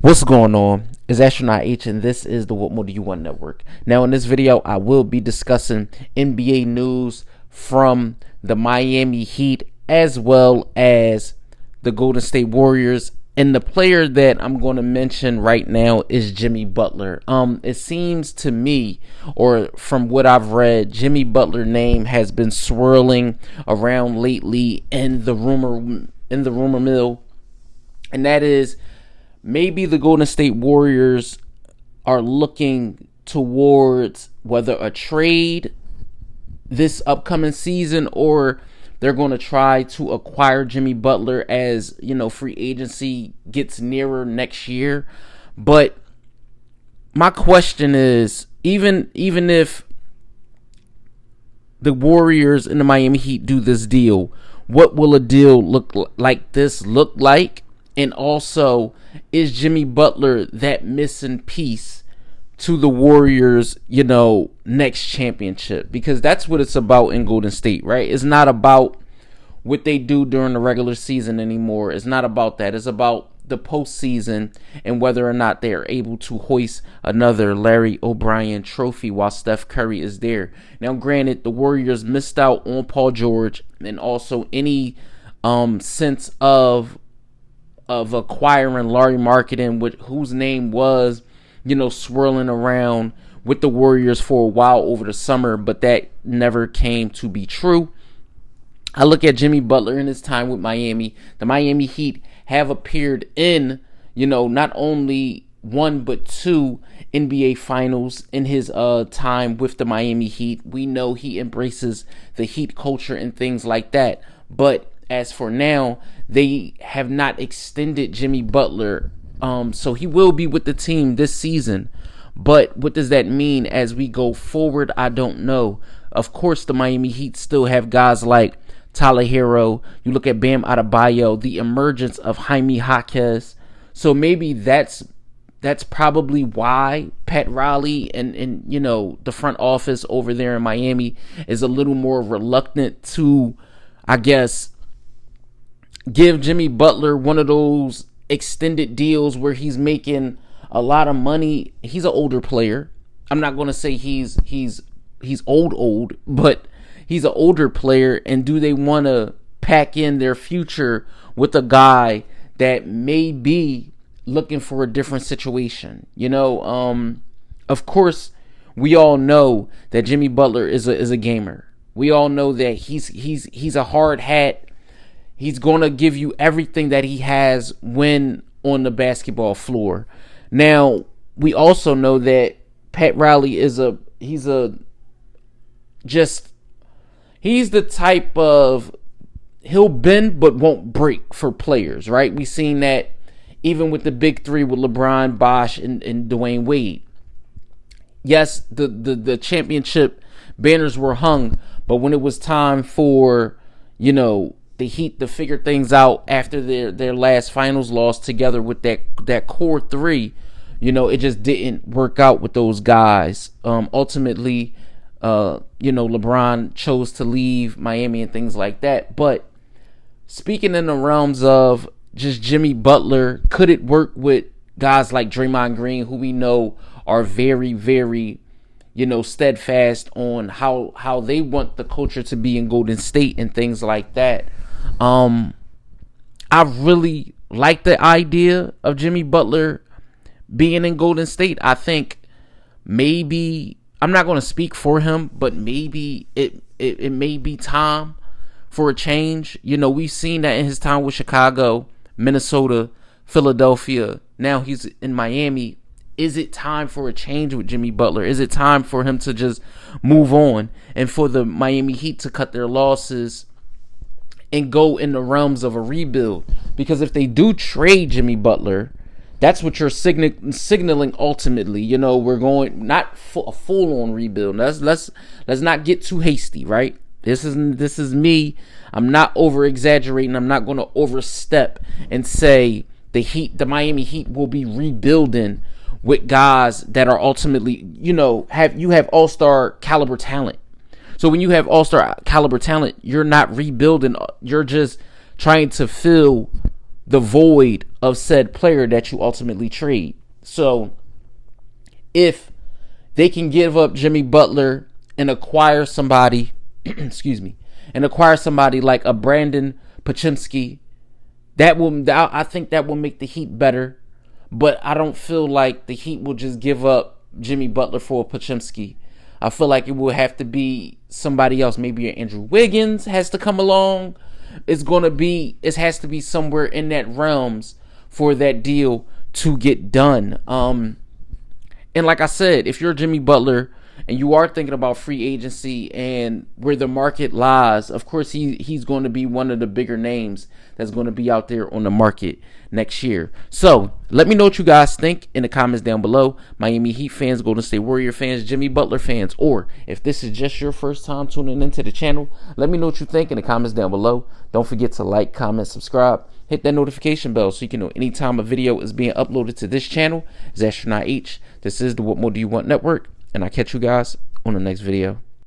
What's going on? It's Astronaut H, and this is the What More Do You Want Network. Now, in this video, I will be discussing NBA news from the Miami Heat as well as the Golden State Warriors. And the player that I'm going to mention right now is Jimmy Butler. It seems to me, or from what I've read, Jimmy Butler's name has been swirling around lately in the rumor mill, and that is, maybe the Golden State Warriors are looking towards whether a trade this upcoming season, or they're going to try to acquire Jimmy Butler as, free agency gets nearer next year. But my question is, even if the Warriors and the Miami Heat do this deal, what will a deal look like? And also, is Jimmy Butler that missing piece to the Warriors, next championship? Because that's what it's about in Golden State, right? It's not about what they do during the regular season anymore. It's not about that. It's about the postseason and whether or not they are able to hoist another Larry O'Brien trophy while Steph Curry is there. Now, granted, the Warriors missed out on Paul George and also any sense of acquiring Larry Marketing, whose name was, swirling around with the Warriors for a while over the summer, but that never came to be true. I look at Jimmy Butler in his time with Miami. The Miami Heat have appeared in, not only one but two NBA Finals in his time with the Miami Heat. We know he embraces the Heat culture and things like that, but as for now, they have not extended Jimmy Butler, so he will be with the team this season. But what does that mean as we go forward? I don't know. Of course, the Miami Heat still have guys like Tyler Hero. You look at Bam Adebayo, the emergence of Jaime Jaquez. So maybe that's probably why Pat Riley and the front office over there in Miami is a little more reluctant to, I guess, give Jimmy Butler one of those extended deals where he's making a lot of money. He's an older player. I'm not going to say he's old, but he's an older player. And do they want to pack in their future with a guy that may be looking for a different situation? Of course, we all know that Jimmy Butler is a gamer. We all know that he's a hard hat. He's going to give you everything that he has when on the basketball floor. Now, we also know that Pat Riley he's the type of, he'll bend but won't break for players, right? We've seen that even with the big three with LeBron, Bosh, and Dwayne Wade. Yes, the championship banners were hung, but when it was time for, the Heat to figure things out after their last finals loss together with that core three, it just didn't work out with those guys. Ultimately, LeBron chose to leave Miami and things like that. But speaking in the realms of just Jimmy Butler, could it work with guys like Draymond Green, who we know are very, very, steadfast on how they want the culture to be in Golden State and things like that? I really like the idea of Jimmy Butler being in Golden State. I think maybe, I'm not going to speak for him, but maybe it may be time for a change. We've seen that in his time with Chicago, Minnesota, Philadelphia. Now he's in Miami. Is it time for a change with Jimmy Butler? Is it time for him to just move on and for the Miami Heat to cut their losses and go in the realms of a rebuild? Because if they do trade Jimmy Butler, that's what you're signaling ultimately. We're going not a full-on rebuild. Let's not get too hasty, right? This is me. I'm not over-exaggerating. I'm not going to overstep and say the Miami Heat will be rebuilding with guys that are ultimately, have all-star caliber talent. So when you have all-star caliber talent, you're not rebuilding. You're just trying to fill the void of said player that you ultimately trade. So if they can give up Jimmy Butler and acquire somebody, excuse me, and acquire somebody like a Brandon Pachimski, I think that will make the Heat better. But I don't feel like the Heat will just give up Jimmy Butler for a Pachimski. I feel like it will have to be somebody else. Maybe an Andrew Wiggins has to come along. It has to be somewhere in that realms for that deal to get done. And like I said, if you're Jimmy Butler and you are thinking about free agency and where the market lies, of course he's going to be one of the bigger names that's going to be out there on the market next year. So let me know what you guys think in the comments down below. Miami Heat fans, Golden State Warrior fans, Jimmy Butler fans, or if this is just your first time tuning into the channel, let me know what you think in the comments down below. Don't forget to like, comment, subscribe. Hit that notification bell so you can know anytime a video is being uploaded to this channel. It's Astronaut H. This is the What More Do You Want Network, and I'll catch you guys on the next video.